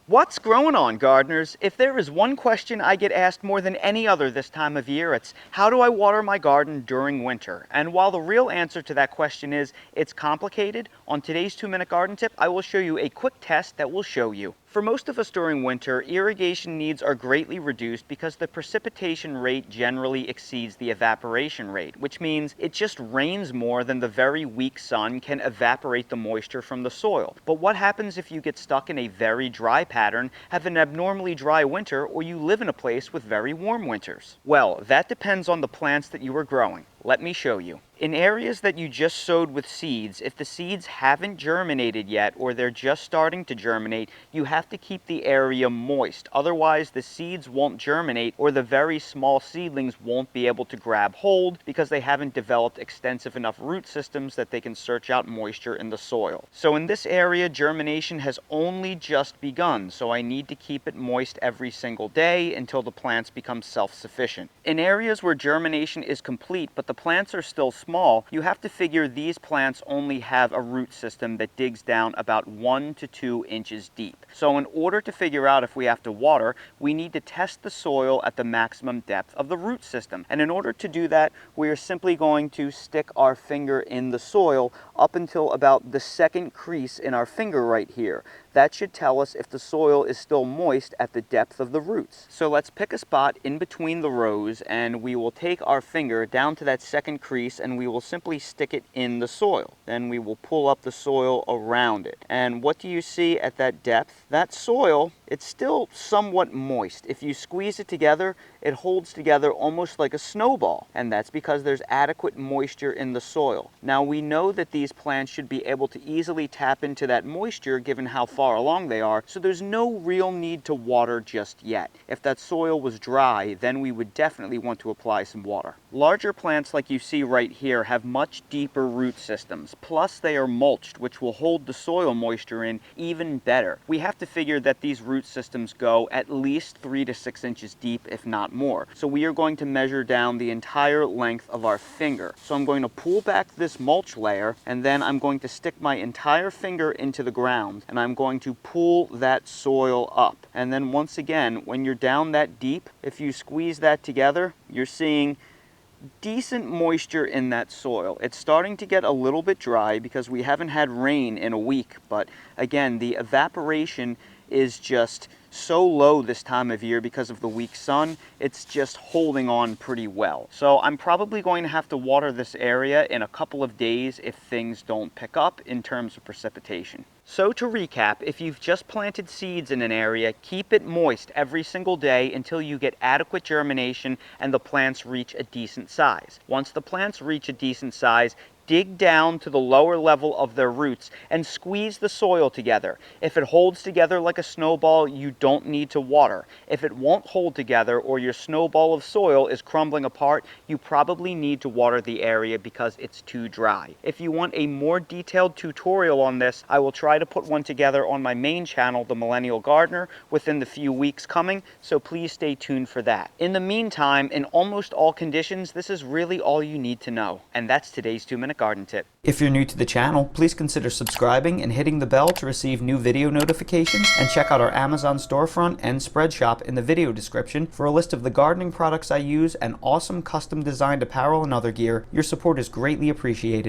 What's growing on, gardeners? If there is one question I get asked more than any other this time of year, it's how do I water my garden during winter? And while the real answer to that question is it's complicated, on today's 2-minute garden tip, I will show you a quick test that will show you. For most of us during winter, irrigation needs are greatly reduced because the precipitation rate generally exceeds the evaporation rate, which means it just rains more than the very weak sun can evaporate the moisture from the soil. But what happens if you get stuck in a very dry pattern, have an abnormally dry winter, or you live in a place with very warm winters? Well, that depends on the plants that you are growing. Let me show you. In areas that you just sowed with seeds, if the seeds haven't germinated yet or they're just starting to germinate, you have to keep the area moist. Otherwise, the seeds won't germinate or the very small seedlings won't be able to grab hold because they haven't developed extensive enough root systems that they can search out moisture in the soil. So in this area, germination has only just begun, so I need to keep it moist every single day until the plants become self-sufficient. In areas where germination is complete but the plants are still small, you have to figure these plants only have a root system that digs down about 1 to 2 inches deep. So in order to figure out if we have to water, we need to test the soil at the maximum depth of the root system. And in order to do that, we are simply going to stick our finger in the soil up until about the second crease in our finger right here. That should tell us if the soil is still moist at the depth of the roots. So let's pick a spot in between the rows and we will take our finger down to that second crease and we will simply stick it in the soil. Then we will pull up the soil around it. And what do you see at that depth? That soil, it's still somewhat moist. If you squeeze it together, it holds together almost like a snowball. And that's because there's adequate moisture in the soil. Now we know that these plants should be able to easily tap into that moisture given how far along they are, so there's no real need to water just yet. If that soil was dry, then we would definitely want to apply some water. Larger plants like you see right here have much deeper root systems, plus they are mulched, which will hold the soil moisture in even better. We have to figure that these root systems go at least 3 to 6 inches deep, if not more. So we are going to measure down the entire length of our finger. So I'm going to pull back this mulch layer, and then I'm going to stick my entire finger into the ground, and I'm going to pull that soil up. And then once again, when you're down that deep, if you squeeze that together, you're seeing decent moisture in that soil. It's starting to get a little bit dry because we haven't had rain in a week, but again, the evaporation is just so low this time of year because of the weak sun, it's just holding on pretty well. So I'm probably going to have to water this area in a couple of days if things don't pick up in terms of precipitation. So to recap, if you've just planted seeds in an area, keep it moist every single day until you get adequate germination and the plants reach a decent size. Once the plants reach a decent size, dig down to the lower level of their roots and squeeze the soil together. If it holds together like a snowball, you don't need to water. If it won't hold together or your snowball of soil is crumbling apart, you probably need to water the area because it's too dry. If you want a more detailed tutorial on this, I will try to put one together on my main channel, The Millennial Gardener, within the few weeks coming, so please stay tuned for that. In the meantime, in almost all conditions, this is really all you need to know. And that's today's 2-minute garden tip. If you're new to the channel, please consider subscribing and hitting the bell to receive new video notifications, and check out our Amazon storefront and spread shop in the video description for a list of the gardening products I use and awesome custom designed apparel and other gear. Your support is greatly appreciated.